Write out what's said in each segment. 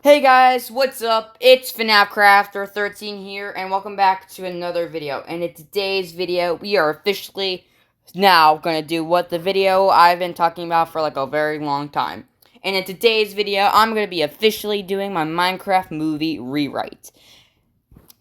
Hey guys, what's up? It's FNAFcrafter13 here, and welcome back to another video. And in today's video, we are officially now gonna do what the video I've been talking about for like a very long time. And in today's video, I'm gonna be officially doing my Minecraft movie rewrite.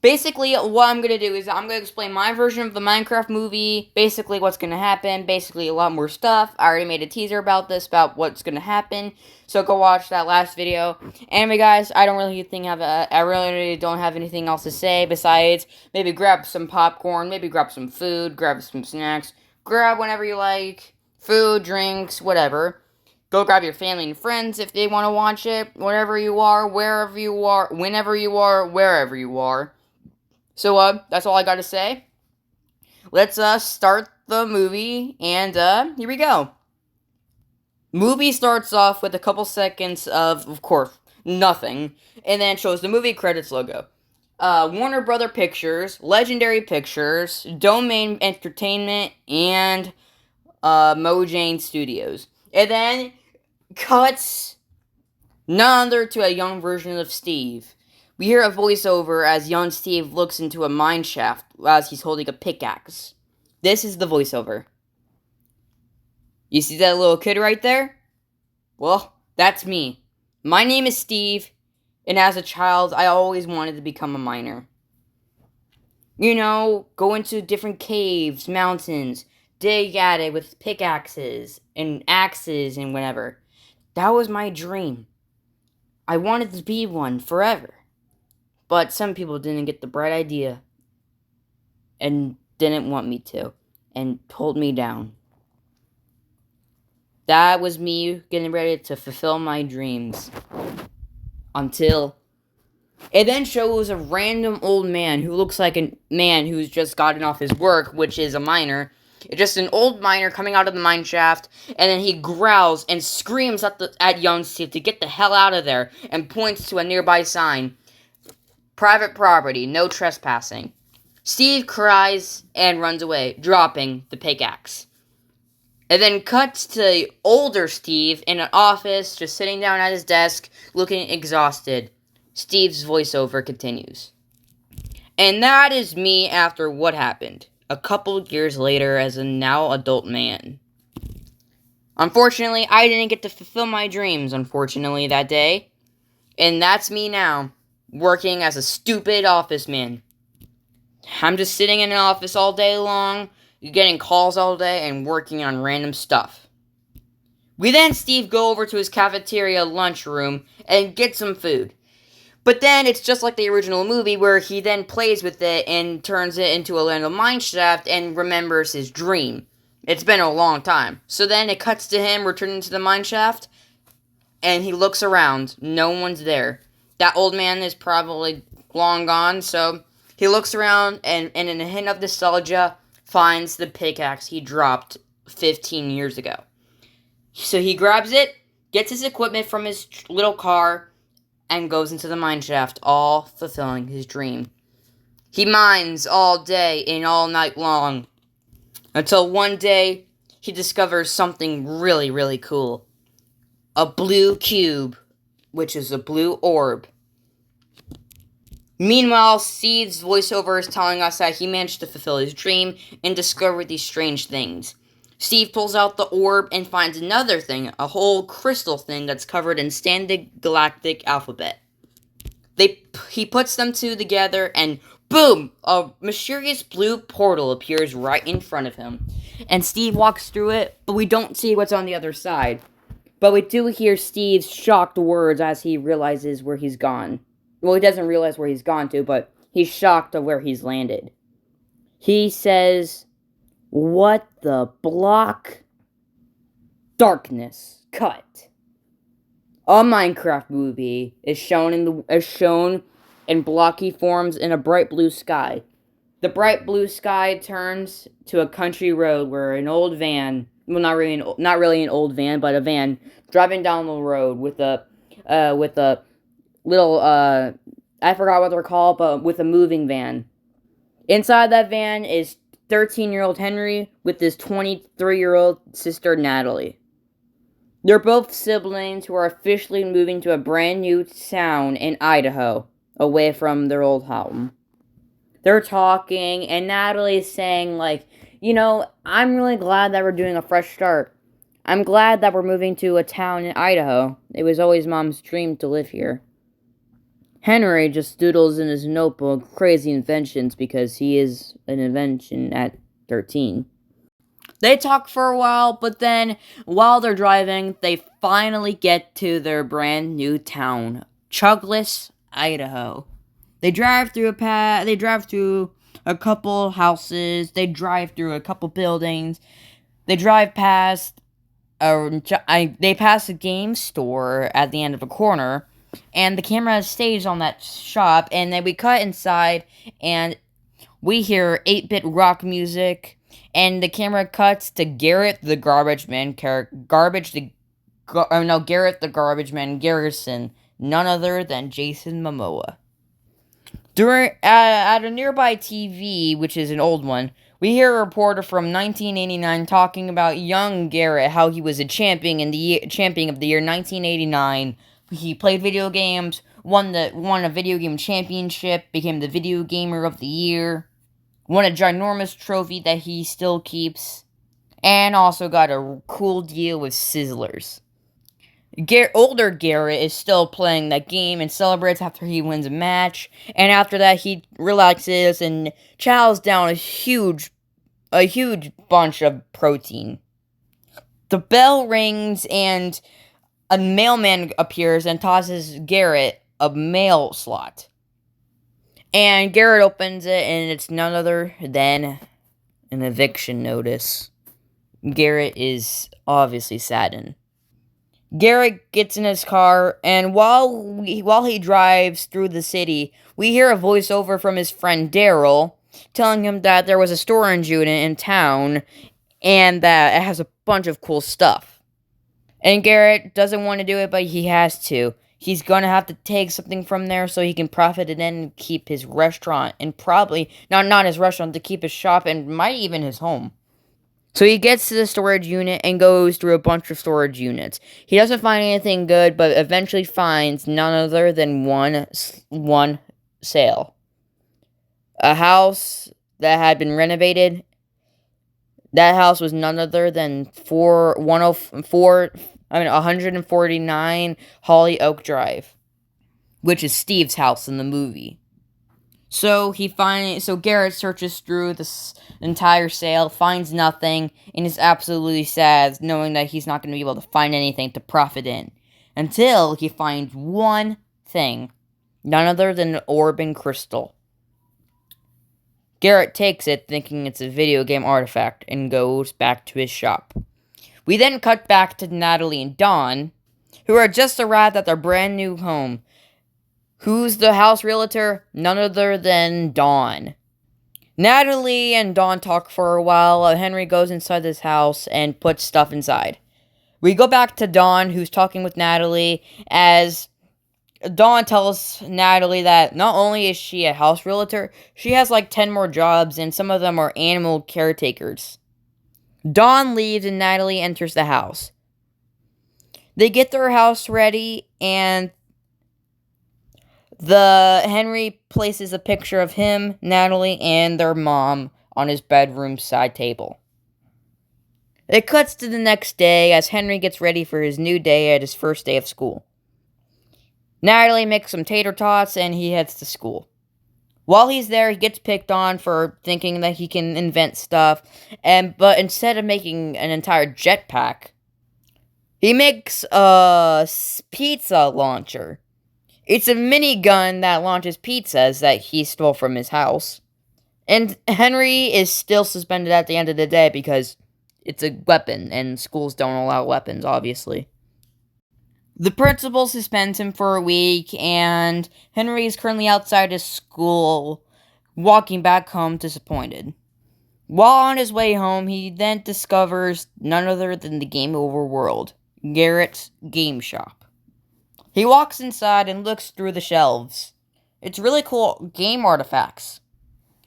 Basically, what I'm going to do is I'm going to explain my version of the Minecraft movie, basically what's going to happen, basically a lot more stuff. I already made a teaser about this, about what's going to happen, so go watch that last video. Anyway, guys, I really don't have anything else to say besides maybe grab some popcorn, maybe grab some food, grab some snacks, grab whatever you like, food, drinks, whatever. Go grab your family and friends if they want to watch it, wherever you are, wherever you are, whenever you are, wherever you are. So, that's all I gotta say. Let's, start the movie, and, here we go. Movie starts off with a couple seconds of course, nothing, and then shows the movie credits logo. Warner Brother Pictures, Legendary Pictures, Domain Entertainment, and, Mojang Studios. And then, cuts none other to a young version of Steve. We hear a voiceover as young Steve looks into a mine shaft as he's holding a pickaxe. This is the voiceover. You see that little kid right there? Well, that's me. My name is Steve, and as a child, I always wanted to become a miner. You know, go into different caves, mountains, dig at it with pickaxes and axes and whatever. That was my dream. I wanted to be one forever. But some people didn't get the bright idea and didn't want me to and pulled me down. That was me getting ready to fulfill my dreams. Until it then shows a random old man who looks like a man who's just gotten off his work, which is a miner. It's just an old miner coming out of the mine shaft, and then he growls and screams at young Steve to get the hell out of there and points to a nearby sign. Private property, no trespassing. Steve cries and runs away, dropping the pickaxe. It then cuts to older Steve in an office, just sitting down at his desk, looking exhausted. Steve's voiceover continues. And that is me after what happened, a couple years later as a now adult man. Unfortunately, I didn't get to fulfill my dreams, that day. And that's me now, working as a stupid office man. I'm just sitting in an office all day long, getting calls all day, and working on random stuff. We then Steve go over to his cafeteria lunchroom and get some food. But then it's just like the original movie where he then plays with it and turns it into a random mine shaft and remembers his dream. It's been a long time. So then it cuts to him returning to the mine shaft, and he looks around. No one's there. That old man is probably long gone, so he looks around and in a hint of nostalgia, finds the pickaxe he dropped 15 years ago. So he grabs it, gets his equipment from his little car, and goes into the mine shaft, all fulfilling his dream. He mines all day and all night long, until one day he discovers something really, really cool. A blue cube, which is a blue orb. Meanwhile, Steve's voiceover is telling us that he managed to fulfill his dream and discover these strange things. Steve pulls out the orb and finds another thing, a whole crystal thing that's covered in standard galactic alphabet. He puts them two together and boom! A mysterious blue portal appears right in front of him. And Steve walks through it, but we don't see what's on the other side. But we do hear Steve's shocked words as he realizes where he's gone. Well, he doesn't realize where he's gone to, but he's shocked of where he's landed. He says, "What the block?" Darkness. Cut. A Minecraft movie is shown in blocky forms in a bright blue sky. The bright blue sky turns to a country road where an old van, well, not really an old van, but a van driving down the road with a little, I forgot what they're called, but with a moving van. Inside that van is 13-year-old Henry with his 23-year-old sister Natalie. They're both siblings who are officially moving to a brand new town in Idaho, away from their old home. They're talking, and Natalie's saying, like, I'm really glad that we're doing a fresh start. I'm glad that we're moving to a town in Idaho. It was always Mom's dream to live here. Henry just doodles in his notebook crazy inventions because he is an invention at 13. They talk for a while, but then while they're driving, they finally get to their brand new town, Chuglis, Idaho. They drive through a couple houses, they drive through a couple buildings. They drive past they pass a game store at the end of a corner, and the camera stays on that shop, and then we cut inside, and we hear 8-bit rock music, and the camera cuts to Garrett the Garbage Man, Garrett the Garbage Man Garrison, none other than Jason Momoa. At a nearby TV, which is an old one, we hear a reporter from 1989 talking about young Garrett, how he was a champion of the year 1989. He played video games, won a video game championship, became the video gamer of the year, won a ginormous trophy that he still keeps, and also got a cool deal with Sizzlers. Older Garrett is still playing that game and celebrates after he wins a match, and after that he relaxes and chows down a huge bunch of protein. The bell rings and a mailman appears and tosses Garrett a mail slot. And Garrett opens it, and it's none other than an eviction notice. Garrett is obviously saddened. Garrett gets in his car, and while he drives through the city, we hear a voiceover from his friend Daryl telling him that there was a storage unit in town and that it has a bunch of cool stuff. And Garrett doesn't want to do it, but he has to. He's gonna have to take something from there so he can profit it in and keep his restaurant, and probably not his restaurant, to keep his shop and might even his home. So he gets to the storage unit and goes through a bunch of storage units. He doesn't find anything good, but eventually finds none other than one sale. A house that had been renovated. That house was none other than 149 Holly Oak Drive, which is Steve's house in the movie. So Garrett searches through this entire sale, finds nothing, and is absolutely sad, knowing that he's not going to be able to find anything to profit in. Until he finds one thing, none other than an orb and crystal. Garrett takes it, thinking it's a video game artifact, and goes back to his shop. We then cut back to Natalie and Dawn, who are just arrived at their brand new home. Who's the house realtor? None other than Dawn. Natalie and Dawn talk for a while. Henry goes inside this house and puts stuff inside. We go back to Dawn, who's talking with Natalie, as Dawn tells Natalie that not only is she a house realtor, she has like 10 more jobs, and some of them are animal caretakers. Dawn leaves and Natalie enters the house. They get their house ready, and Henry places a picture of him, Natalie, and their mom on his bedroom side table. It cuts to the next day as Henry gets ready for his new day at his first day of school. Natalie makes some tater tots and he heads to school. While he's there, he gets picked on for thinking that he can invent stuff, but instead of making an entire jetpack, he makes a pizza launcher. It's a minigun that launches pizzas that he stole from his house. And Henry is still suspended at the end of the day because it's a weapon, and schools don't allow weapons, obviously. The principal suspends him for a week, and Henry is currently outside his school, walking back home disappointed. While on his way home, he then discovers none other than the Game Over World, Garrett's game shop. He walks inside and looks through the shelves. It's really cool game artifacts.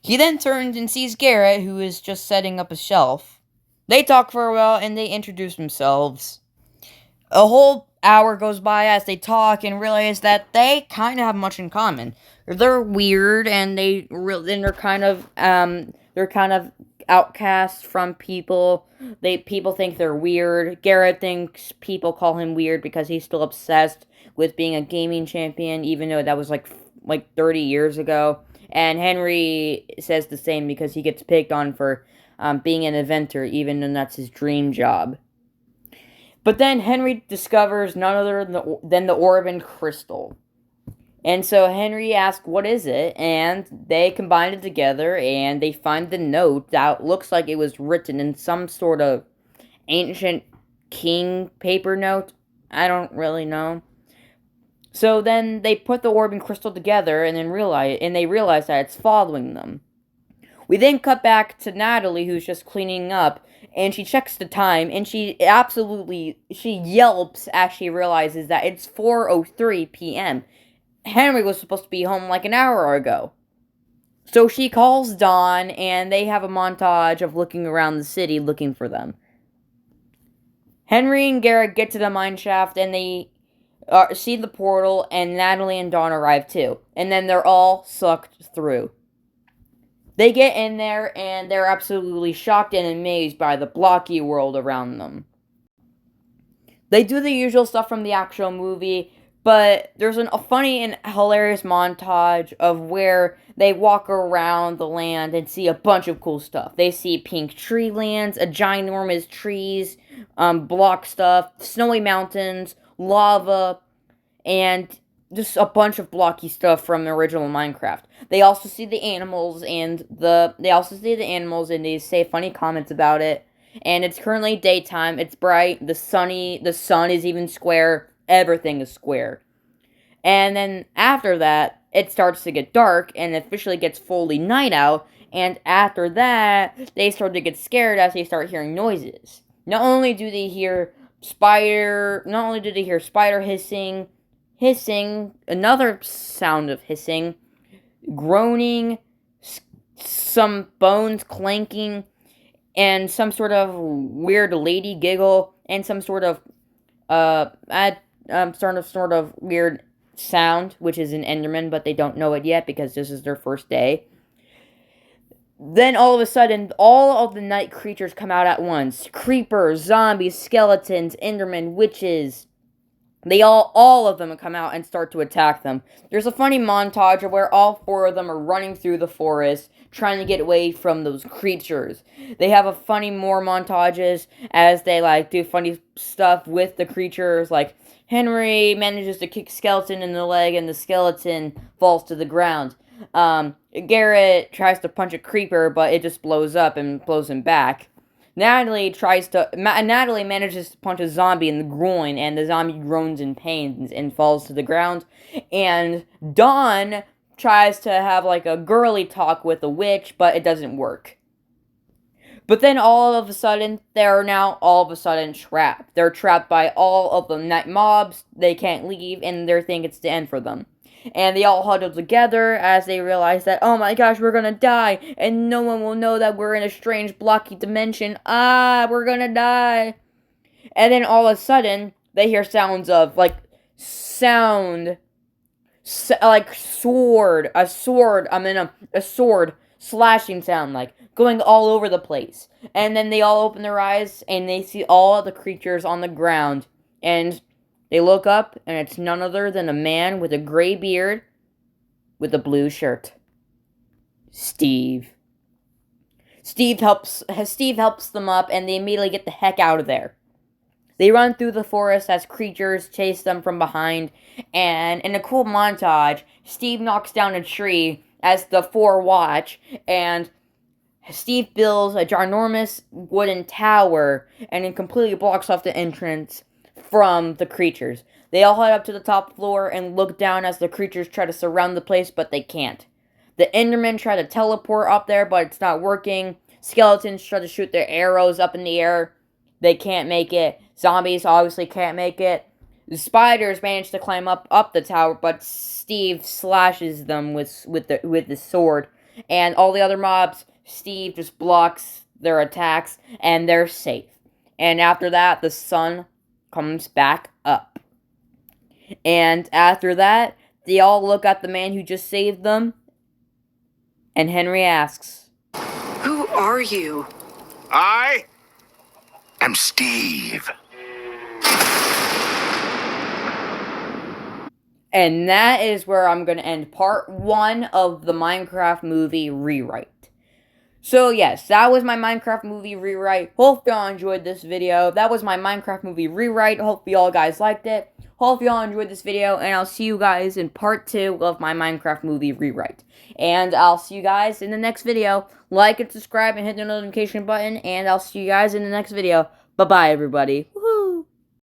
He then turns and sees Garrett, who is just setting up a shelf. They talk for a while and they introduce themselves. A whole hour goes by as they talk and realize that they kind of have much in common. They're weird and they're kind of outcasts from people. People think they're weird. Garrett thinks people call him weird because he's still obsessed with being a gaming champion, even though that was like 30 years ago. And Henry says the same because he gets picked on for being an inventor, even though that's his dream job. But then Henry discovers none other than the Orban crystal. And so Henry asks, what is it? And they combine it together and they find the note that looks like it was written in some sort of ancient king paper note. I don't really know. So then they put the Orban crystal together and they realize that it's following them. We then cut back to Natalie, who's just cleaning up, and she checks the time, and she yelps as she realizes that it's 4:03 p.m. Henry was supposed to be home like an hour ago. So she calls Dawn, and they have a montage of looking around the city looking for them. Henry and Garrett get to the mine shaft, and they see the portal, and Natalie and Dawn arrive too. And then they're all sucked through. They get in there and they're absolutely shocked and amazed by the blocky world around them. They do the usual stuff from the actual movie, but there's a funny and hilarious montage of where they walk around the land and see a bunch of cool stuff. They see pink tree lands, a ginormous trees, block stuff, snowy mountains, lava, and just a bunch of blocky stuff from the original Minecraft. They also see the animals and they say funny comments about it. And it's currently daytime. It's bright. The sun is even square. Everything is square. And then after that, it starts to get dark and officially gets fully night out. And after that, they start to get scared as they start hearing noises. Not only do they hear spider hissing, another sound of hissing, groaning, some bones clanking, and some sort of weird lady giggle, and some sort of weird sound, which is an Enderman, but they don't know it yet because this is their first day. Then all of a sudden, all of the night creatures come out at once. Creepers, zombies, skeletons, Endermen, witches. All of them come out and start to attack them. There's a funny montage of where all four of them are running through the forest, trying to get away from those creatures. They have more montages as they, do funny stuff with the creatures, like Henry manages to kick Skeleton in the leg and the skeleton falls to the ground. Garrett tries to punch a creeper, but it just blows up and blows him back. Natalie manages to punch a zombie in the groin, and the zombie groans in pain and falls to the ground. And Dawn tries to have a girly talk with a witch, but it doesn't work. But then all of a sudden, they're now trapped. They're trapped by all of the night mobs. They can't leave, and they think it's the end for them. And they all huddle together as they realize that, oh my gosh, we're gonna die, and no one will know that we're in a strange blocky dimension. We're gonna die. And then all of a sudden, they hear sounds of, a sword slashing sound, going all over the place. And then they all open their eyes, and they see all the creatures on the ground, and they look up, and it's none other than a man with a gray beard with a blue shirt. Steve. Steve helps them up, and they immediately get the heck out of there. They run through the forest as creatures chase them from behind, and in a cool montage, Steve knocks down a tree as the four watch, and Steve builds a ginormous wooden tower, and it completely blocks off the entrance from the creatures. They all head up to the top floor and look down as the creatures try to surround the place, but they can't. The Endermen try to teleport up there, but it's not working. Skeletons try to shoot their arrows up in the air. They can't make it. Zombies obviously can't make it. The spiders manage to climb up the tower, but Steve slashes them with the sword. And all the other mobs, Steve just blocks their attacks, and they're safe. And after that, the sun comes back up. And after that, they all look at the man who just saved them, and Henry asks, "Who are you?" I am Steve. And that is where I'm going to end part 1 of the Minecraft movie rewrite. So yes, that was my Minecraft movie rewrite. Hope y'all enjoyed this video. That was my Minecraft movie rewrite. Hope y'all guys liked it. Hope y'all enjoyed this video, and I'll see you guys in part 2 of my Minecraft movie rewrite. And I'll see you guys in the next video. Like and subscribe and hit the notification button, and I'll see you guys in the next video. Bye-bye, everybody.